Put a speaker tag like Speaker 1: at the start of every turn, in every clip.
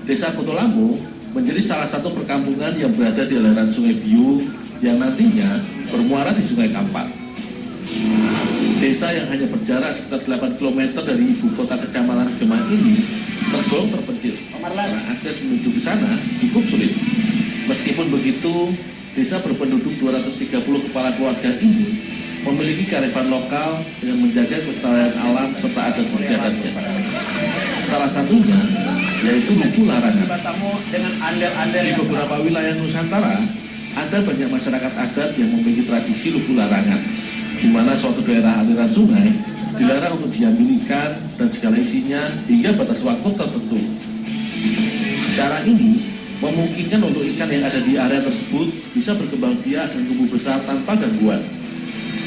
Speaker 1: Desa Kotolamu menjadi salah satu perkampungan yang berada di aliran Sungai Biu yang nantinya bermuara di Sungai Kampar. Desa yang hanya berjarak sekitar 8 km dari ibu kota Kecamatan Demak ini tergolong terpencil karena akses menuju ke sana cukup sulit. Meskipun begitu, desa berpenduduk 230 kepala keluarga ini memiliki kearifan lokal dengan menjaga kelestarian alam serta adat istiadatnya. Salah satunya yaitu luku larangan. Di beberapa wilayah Nusantara ada banyak masyarakat adat yang memiliki tradisi luku larangan, di mana suatu daerah aliran sungai dilarang untuk diambil ikan dan segala isinya hingga batas waktu tertentu. Cara ini memungkinkan untuk ikan yang ada di area tersebut bisa berkembang biak dan tumbuh besar tanpa gangguan.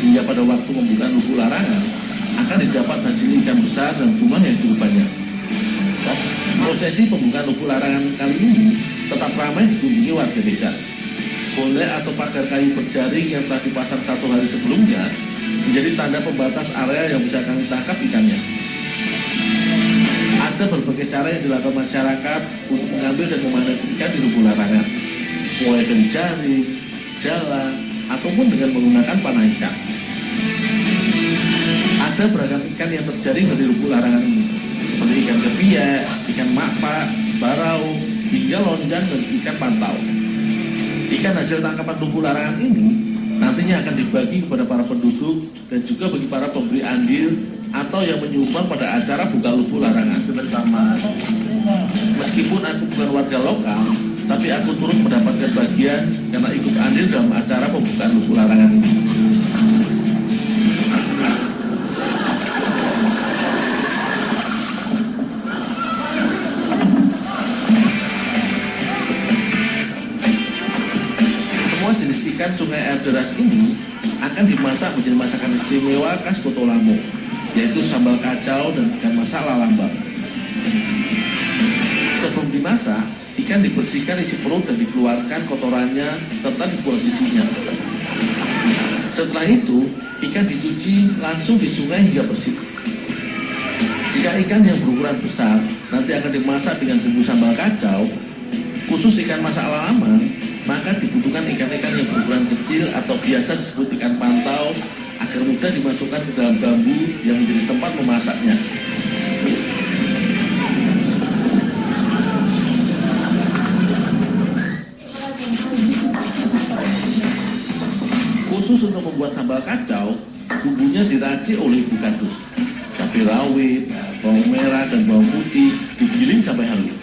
Speaker 1: Hingga pada waktu pembukaan luku larangan akan didapat hasil ikan besar dan jumlah yang cukup banyak. Prosesi pembukaan luku larangan kali ini tetap ramai dikunjungi warga desa. Golek atau pagar kayu berjaring yang telah dipasang 1 hari sebelumnya menjadi tanda pembatas area yang bisa kami tangkap ikannya. Ada berbagai cara yang dilakukan masyarakat untuk mengambil dan memanen ikan di luku larangan, mulai dari jaring, jala, ataupun dengan menggunakan panah ikan. Ada beragam ikan yang terjaring dari luku larangan ini, seperti ikan kepiak, ikan makpak, barau, hingga lonjang dan ikan pantau. Ikan hasil tangkapan luku larangan ini nantinya akan dibagi kepada para penduduk dan juga bagi para pemberi andil atau yang menyumbang pada acara buka luku larangan bersama. Meskipun aku bukan warga lokal, tapi aku turut mendapatkan bagian karena ikut andil dalam acara pembukaan luku larangan ini. Semua jenis ikan sungai air deras ini akan dimasak menjadi masakan istimewa khas Kotolamu, yaitu sambal kacau dan ikan masak lalambang. Sebelum dimasak, ikan dibersihkan isi perut dan dikeluarkan kotorannya serta diposisinya. Setelah itu, ikan dicuci langsung di sungai hingga bersih. Jika ikan yang berukuran besar nanti akan dimasak dengan bumbu sambal kacau, khusus ikan masak lalambang, maka dibutuhkan ikan-ikan yang berukuran kecil atau biasa disebut ikan pantau agar mudah dimasukkan ke dalam bambu yang menjadi tempat memasaknya. Khusus untuk membuat sambal kacau, bumbunya diracik oleh ibu kardus. Cabai rawit, bawang merah, dan bawang putih digiling sampai halus.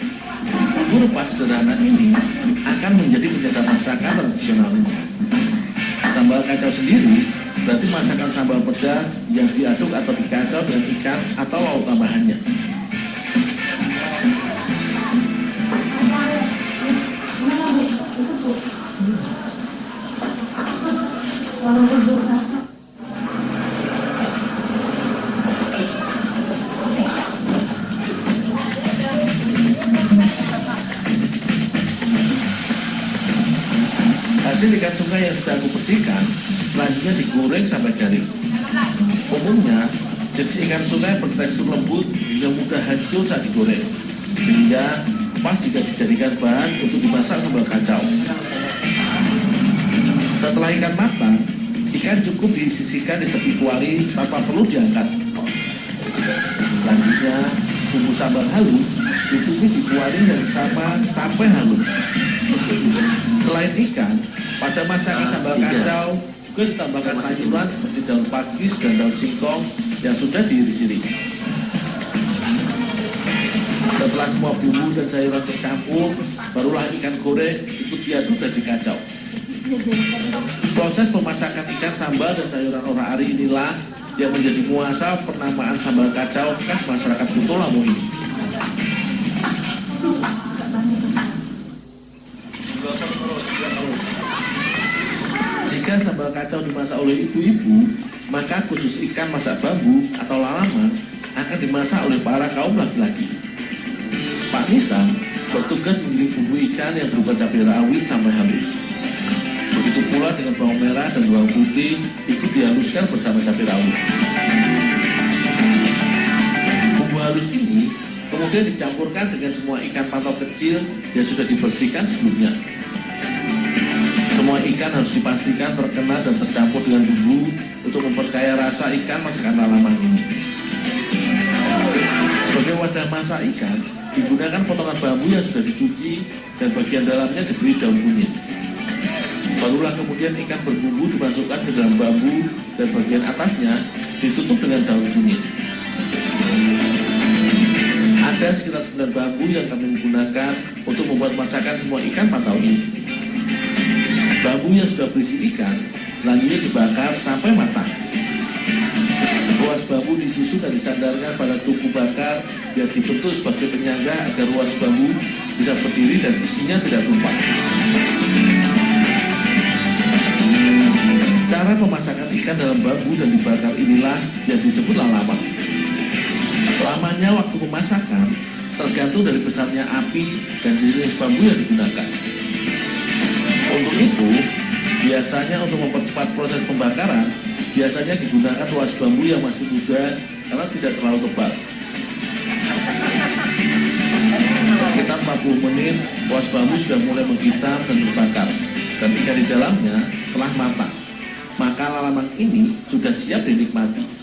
Speaker 1: Bumbu rempah sederhana ini akan menjadi penyedap masakan tradisionalnya. Sambal kacau sendiri berarti masakan sambal pedas yang diaduk atau dikacau dengan ikan atau lauk tambahannya. Hasil ikan sungai yang sudah aku bersihkan selanjutnya digoreng sampai garing. Umumnya jenis ikan sungai bertekstur lembut hingga mudah hancur saat digoreng, sehingga pas jika dijadikan bahan untuk dimasak sambal kacau. Setelah ikan matang, ikan cukup disisihkan di tepi kuali tanpa perlu diangkat. Selanjutnya bumbu sambal halus ditumis di kuali yang sama sampai halus. Selain ikan, pada masakan sambal kacau juga ditambahkan sayuran seperti daun pakis dan daun singkong yang sudah diiris-iris. Setelah semua bumbu dan sayuran tercampur, barulah ikan goreng ikut diaduk dan dikacau. Proses pemasakan ikan sambal dan sayuran ora-ari inilah yang menjadi muasal penamaan sambal kacau khas masyarakat Kotolamu ini. Jika sambal kacau dimasak oleh ibu-ibu, maka khusus ikan masak bambu atau lalaman akan dimasak oleh para kaum laki-laki. Pak Nisa bertugas menggiling bumbu ikan yang berupa cabai rawit sampai halus. Begitu pula dengan bawang merah dan bawang putih ikut dihaluskan bersama cabai rawit. Bumbu halus ini Kemudian dicampurkan dengan semua ikan pantau kecil yang sudah dibersihkan sebelumnya. Semua ikan harus dipastikan terkena dan tercampur dengan bumbu untuk memperkaya rasa ikan masakan lalaman ini. Sebagai wadah masak ikan, digunakan potongan bambu yang sudah dicuci dan bagian dalamnya diberi daun kunyit. Barulah kemudian ikan berbumbu dimasukkan ke dalam bambu dan bagian atasnya ditutup dengan daun kunyit. Ada sekitar 9 bambu yang kami gunakan untuk membuat masakan semua ikan pantau ini. Bambu yang sudah berisi ikan selanjutnya dibakar sampai matang. Ruas bambu disusun dan disandarkan pada tungku bakar yang dibentuk sebagai penyangga agar ruas bambu bisa berdiri dan isinya tidak tumpah. Cara pemasakan ikan dalam bambu dan dibakar inilah yang disebut lalaman. Lamanya waktu pemasakan tergantung dari besarnya api dan jenis bambu yang digunakan. Untuk itu, biasanya untuk mempercepat proses pembakaran, biasanya digunakan ruas bambu yang masih muda karena tidak terlalu tebal. Sekitar 40 menit, ruas bambu sudah mulai menghitam dan terbakar, dan ikan di dalamnya telah matang. Maka lalaman ini sudah siap dinikmati.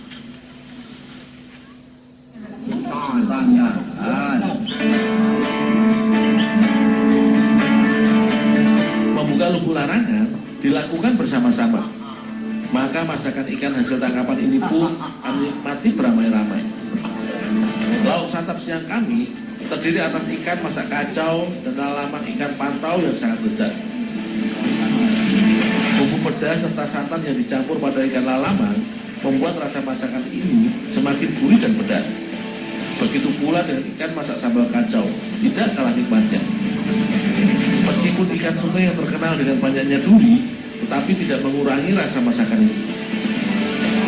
Speaker 1: Membuka lubuk larangan dilakukan bersama-sama. Maka masakan ikan hasil tangkapan ini pun kami nikmati beramai-ramai. Lauk santap siang kami terdiri atas ikan masak kacau dan lalaman ikan pantau yang sangat lezat. Bumbu pedas serta santan yang dicampur pada ikan lalaman membuat rasa masakan ini semakin gurih dan pedas. Begitu pula dengan ikan masak sambal kacau, tidak kalah nikmatnya. Meskipun ikan sungai yang terkenal dengan banyaknya duri, tetapi tidak mengurangi rasa masakan ini.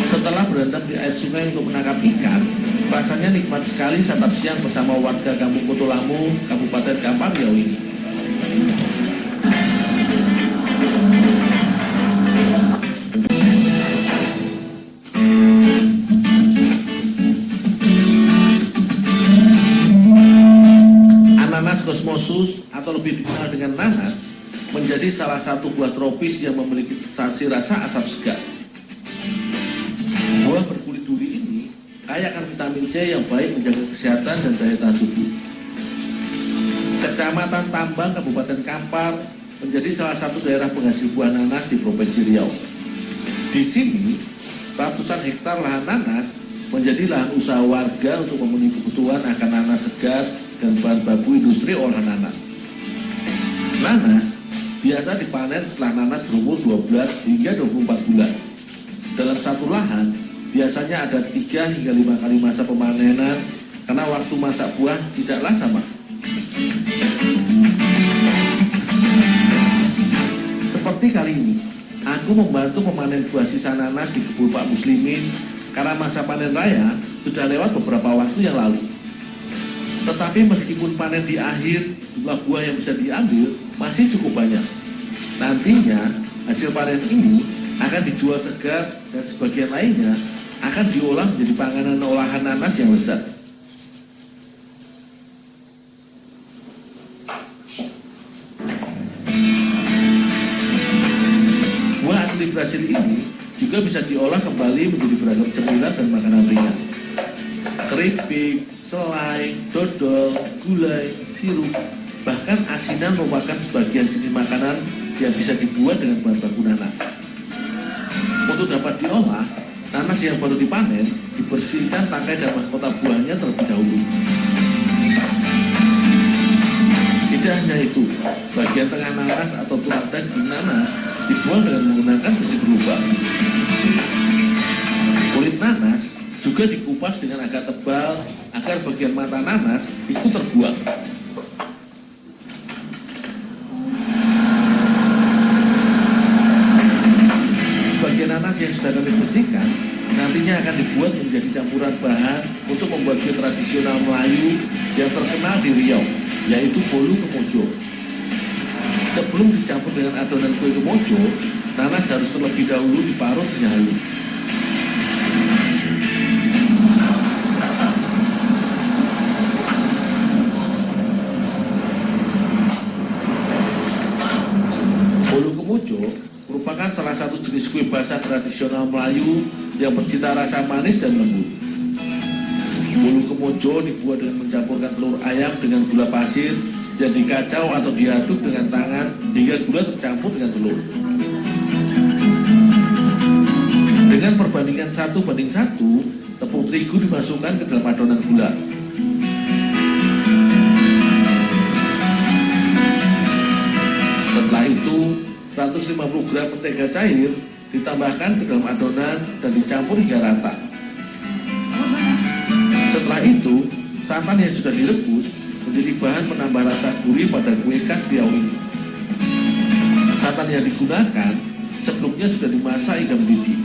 Speaker 1: Setelah berendam di air sungai untuk menangkap ikan, rasanya nikmat sekali santap siang bersama warga Kampung Kutulamu, Kabupaten Kampar Riau ini. Ananas Cosmosus atau lebih dikenal dengan nanas menjadi salah satu buah tropis yang memiliki sensasi rasa asam segar. Buah berkulit duri ini kaya akan vitamin C yang baik menjaga kesehatan dan daya tahan tubuh. Kecamatan Tambang, Kabupaten Kampar menjadi salah satu daerah penghasil buah nanas di Provinsi Riau. Di sini, ratusan hektar lahan nanas menjadi lahan usaha warga untuk memenuhi kebutuhan akan nanas segar dan bahan baku industri olahan nanas. Nanas biasa dipanen setelah nanas berumur 12 hingga 24 bulan. Dalam satu lahan, biasanya ada 3 hingga 5 kali masa pemanenan karena waktu masak buah tidaklah sama. Seperti kali ini, aku membantu memanen buah sisa nanas di kebun Pak Muslimin karena masa panen raya sudah lewat beberapa waktu yang lalu. Tetapi meskipun panen di akhir, jumlah buah yang bisa diambil masih cukup banyak. Nantinya, hasil panen ini akan dijual segar dan sebagian lainnya akan diolah menjadi panganan olahan nanas yang lezat. Buah asli Brasil ini juga bisa diolah kembali menjadi beragam cemilan dan makanan ringan. Keripik, selai, dodol, gulai, sirup, bahkan asinan merupakan sebagian jenis makanan yang bisa dibuat dengan bahan baku nanas. Untuk dapat diolah, nanas yang baru dipanen dibersihkan tangkai dan mahkota buahnya terlebih dahulu. Tidak hanya itu, bagian tengah nanas atau tulang daging nanas dibuang dengan menggunakan besi berlubang. Kulit nanas juga dikupas dengan agak tebal agar bagian mata nanas itu terbuang. Bagian nanas yang sudah kami bersihkan nantinya akan dibuat menjadi campuran bahan untuk membuat kue tradisional Melayu yang terkenal di Riau, yaitu bolu kemojo. Sebelum dicampur dengan adonan kue kemojo, nanas harus terlebih dahulu diparut hingga halus. tengah Melayu yang bercita rasa manis dan lembut. Bolu kemojo dibuat dengan mencampurkan telur ayam dengan gula pasir yang dikacau atau diaduk dengan tangan hingga gula tercampur dengan telur. Dengan perbandingan 1:1, tepung terigu dimasukkan ke dalam adonan gula. Setelah itu, 150 gram mentega cair ditambahkan ke dalam adonan dan dicampur hingga rata. Setelah itu, santan yang sudah direbus menjadi bahan penambah rasa gurih pada kue khas Riau ini. Santan yang digunakan sebelumnya sudah dimasak hingga mendidih.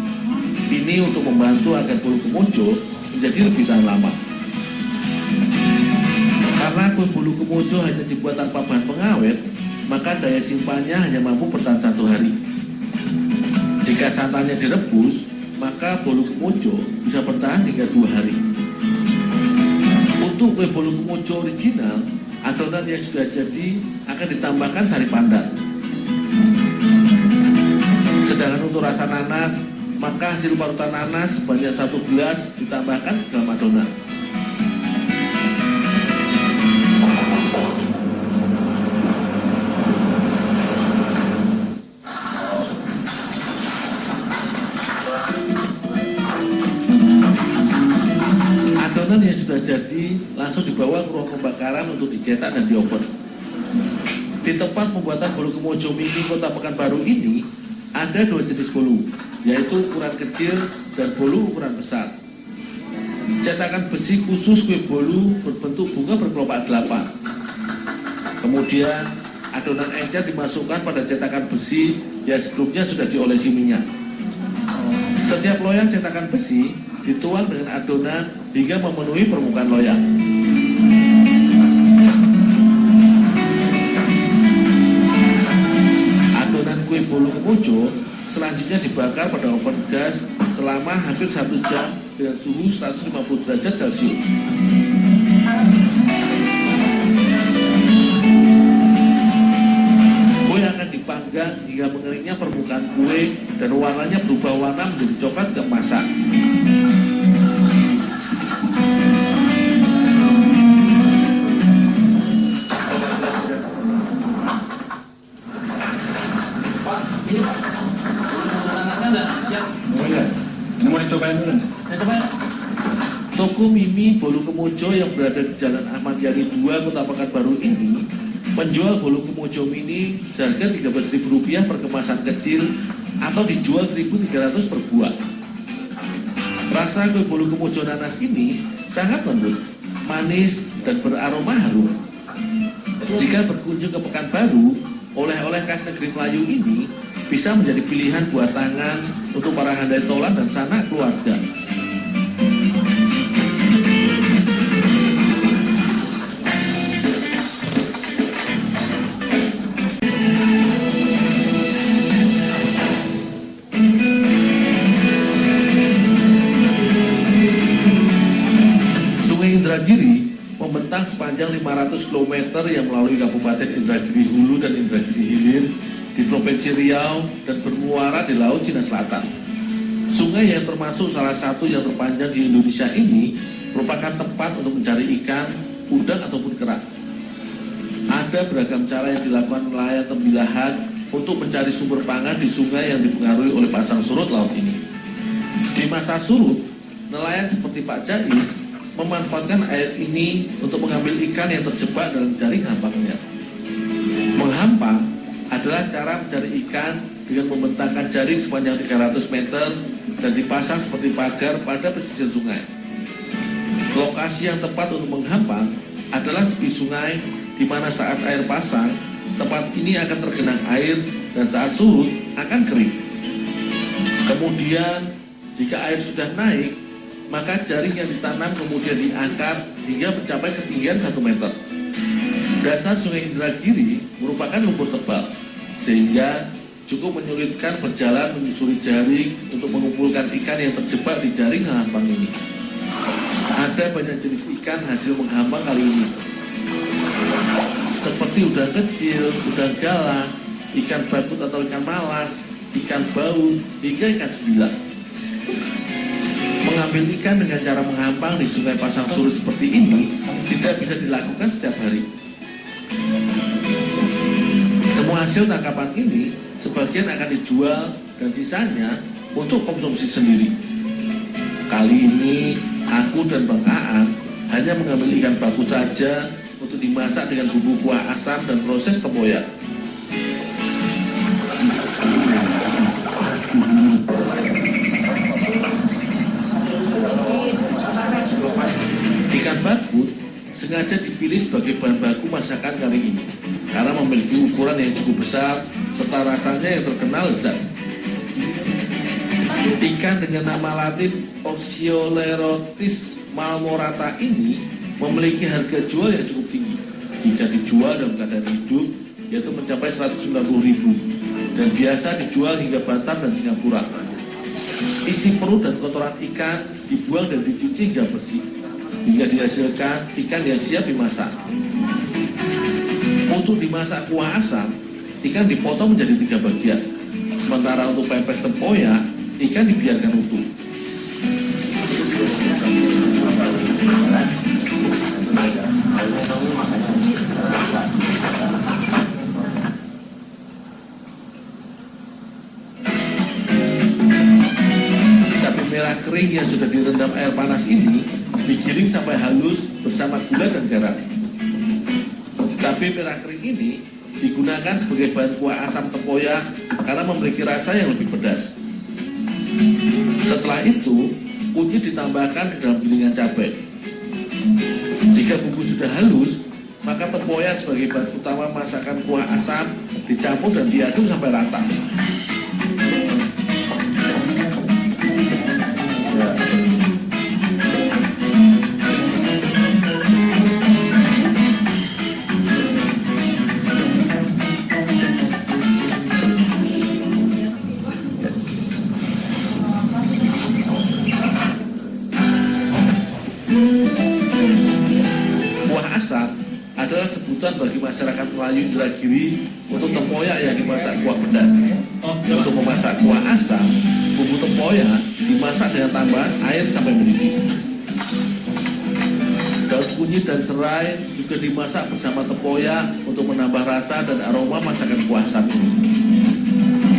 Speaker 1: Ini untuk membantu agar bolu kemojo menjadi lebih tahan lama. Karena kue bolu kemojo hanya dibuat tanpa bahan pengawet, maka daya simpannya hanya mampu bertahan 1 hari. Jika santannya direbus, maka bolu kemojo bisa bertahan hingga 2 hari. Untuk kue bolu kemojo original, adonan yang sudah jadi akan ditambahkan sari pandan. Sedangkan untuk rasa nanas, maka hasil parutan nanas sebanyak 1 gelas ditambahkan ke dalam adonan. Adonan yang sudah jadi langsung dibawa ke ruang pembakaran untuk dicetak dan dioven. Di tempat pembuatan bolu kemojo mini Kota Pekanbaru ini ada 2 jenis bolu, yaitu ukuran kecil dan bolu ukuran besar. Cetakan besi khusus kue bolu berbentuk bunga berkelopak 8. Kemudian adonan encer dimasukkan pada cetakan besi yang sebelumnya sudah diolesi minyak. Setiap loyang cetakan besi dituang dengan adonan hingga memenuhi permukaan loyang. Adonan kue bolu kemojo selanjutnya dibakar pada oven gas selama hampir 1 jam dengan suhu 150 derajat Celcius. Kue akan dipanggang hingga mengeringnya permukaan kue dan warnanya berubah warna menjadi coklat keemasan. Toko Mimi Bolu Kemojo yang berada di Jalan Ahmad Yani 2 Kota Pekanbaru ini menjual bolu kemojo mini seharga Rp13.000 per kemasan kecil atau dijual Rp1.300 per buah. Rasa kue bolu kemojo nanas ini sangat lembut, manis, dan beraroma harum. Jika berkunjung ke Pekanbaru, oleh-oleh khas negeri Melayu ini bisa menjadi pilihan buah tangan untuk para handai tolan dan sanak keluarga. Sungai Indragiri membentang sepanjang 500 km yang melalui Kabupaten Indragiri Hulu dan Indragiri Hilir di Provinsi Riau dan bermuara di Laut Cina Selatan. Sungai yang termasuk salah satu yang terpanjang di Indonesia ini merupakan tempat untuk mencari ikan, udang ataupun kerang. Ada beragam cara yang dilakukan nelayan tembilahan untuk mencari sumber pangan di sungai yang dipengaruhi oleh pasang surut laut ini. Di masa surut, nelayan seperti Pak Jais memanfaatkan air ini untuk mengambil ikan yang terjebak dalam jaring hampangnya. Menghampang adalah cara mencari ikan dengan membentangkan jaring sepanjang 300 meter dan dipasang seperti pagar pada pesisir sungai. Lokasi yang tepat untuk menghampang adalah tepi sungai, di mana saat air pasang, tempat ini akan tergenang air dan saat surut akan kering. Kemudian, jika air sudah naik, maka jaring yang ditanam kemudian diangkat hingga mencapai ketinggian 1 meter. Dasar Sungai Indragiri merupakan lumpur tebal, sehingga cukup menyulitkan berjalan menyusuri jaring untuk mengumpulkan ikan yang terjebak di jaring hampang ini. Ada banyak jenis ikan hasil menghampang kali ini, seperti udang kecil, udang galah, ikan batut atau ikan malas, ikan baung, hingga ikan sebilang. Mengambil ikan dengan cara menghampang di Sungai Pasang Surut seperti ini tidak bisa dilakukan setiap hari. Semua hasil tangkapan ini sebagian akan dijual dan sisanya untuk konsumsi sendiri. Kali ini aku dan Bang Aan hanya mengambil ikan baku saja untuk dimasak dengan bumbu kuah asam dan proses tempoyak. Ikan bakut sengaja dipilih sebagai bahan baku masakan kali ini karena memiliki ukuran yang cukup besar serta rasanya yang terkenal lezat. Ikan dengan nama latin Oxyoleurotis marmorata ini memiliki harga jual yang cukup tinggi. Jika dijual dalam keadaan hidup, yaitu mencapai 190.000 dan biasa dijual hingga Batam dan Singapura. Isi perut dan kotoran ikan dibuang dan dicuci hingga bersih, hingga dihasilkan ikan yang siap dimasak. Untuk dimasak kuah asam, ikan dipotong menjadi 3 bagian. Sementara untuk pepes tempoyak, ikan dibiarkan utuh. Cabai merah kering yang sudah direndam air panas ini digiling sampai halus bersama gula dan garam. Cabai merah kering ini digunakan sebagai bahan kuah asam tempoyak karena memiliki rasa yang lebih pedas. Setelah itu, kunyit ditambahkan ke dalam gilingan cabai. Jika bumbu sudah halus, maka tempoyak sebagai bahan utama masakan kuah asam dicampur dan diaduk sampai rata. Kuah asam adalah sebutan bagi masyarakat Melayu Indragiri untuk tempoyak yang dimasak kuah pedas. Untuk memasak kuah asam, bumbu tempoyak dimasak dengan tambahan air sampai mendidih. Daun kunyit dan serai juga dimasak bersama tempoyak untuk menambah rasa dan aroma masakan kuah asam ini.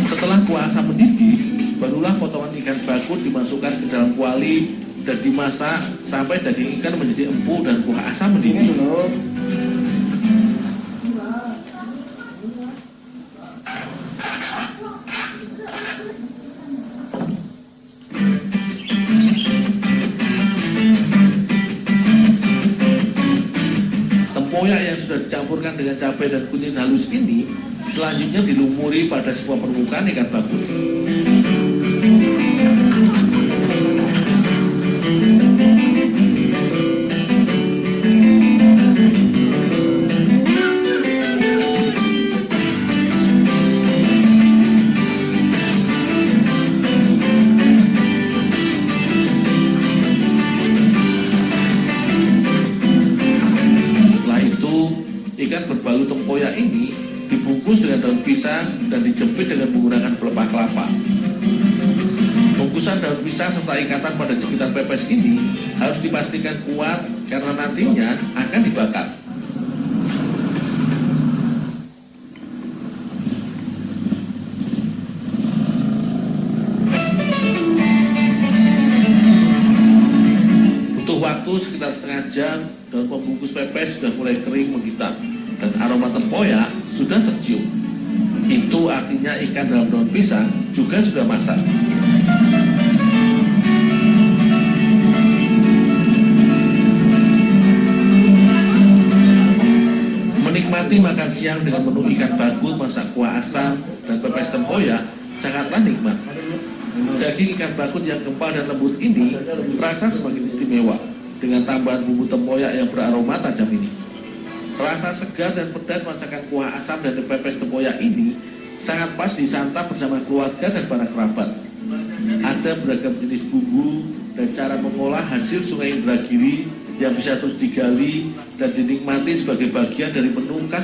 Speaker 1: Setelah kuah asam mendidih, barulah potongan ikan bakut dimasukkan ke dalam kuali dan dimasak sampai daging ikan menjadi empuk dan kuah asam mendidih. Tempoyak yang sudah dicampurkan dengan cabai dan kunyit halus ini selanjutnya dilumuri pada sebuah permukaan ikan bakut. Ikan berbalut tempoyak ini dibungkus dengan daun pisang dan dijepit dengan menggunakan pelepah kelapa. Bungkusan daun pisang serta ikatan pada jepitan pepes ini harus dipastikan kuat karena nantinya akan dibakar. Butuh waktu sekitar setengah jam dan pembungkus pepes sudah mulai kering menghitam dan aroma tempoyak sudah tercium. Itu artinya ikan dalam daun pisang juga sudah masak. Menikmati makan siang dengan menu ikan bakut masak kuah asam dan pepes tempoyak sangatlah nikmat. Daging ikan bakut yang gempal dan lembut ini terasa semakin istimewa dengan tambahan bumbu tempoyak yang beraroma tajam ini. Rasa segar dan pedas masakan kuah asam dan pepes tempoyak ini sangat pas disantap bersama keluarga dan para kerabat. Ada beragam jenis bumbu dan cara mengolah hasil Sungai Indragiri yang bisa terus digali dan dinikmati sebagai bagian dari menu khas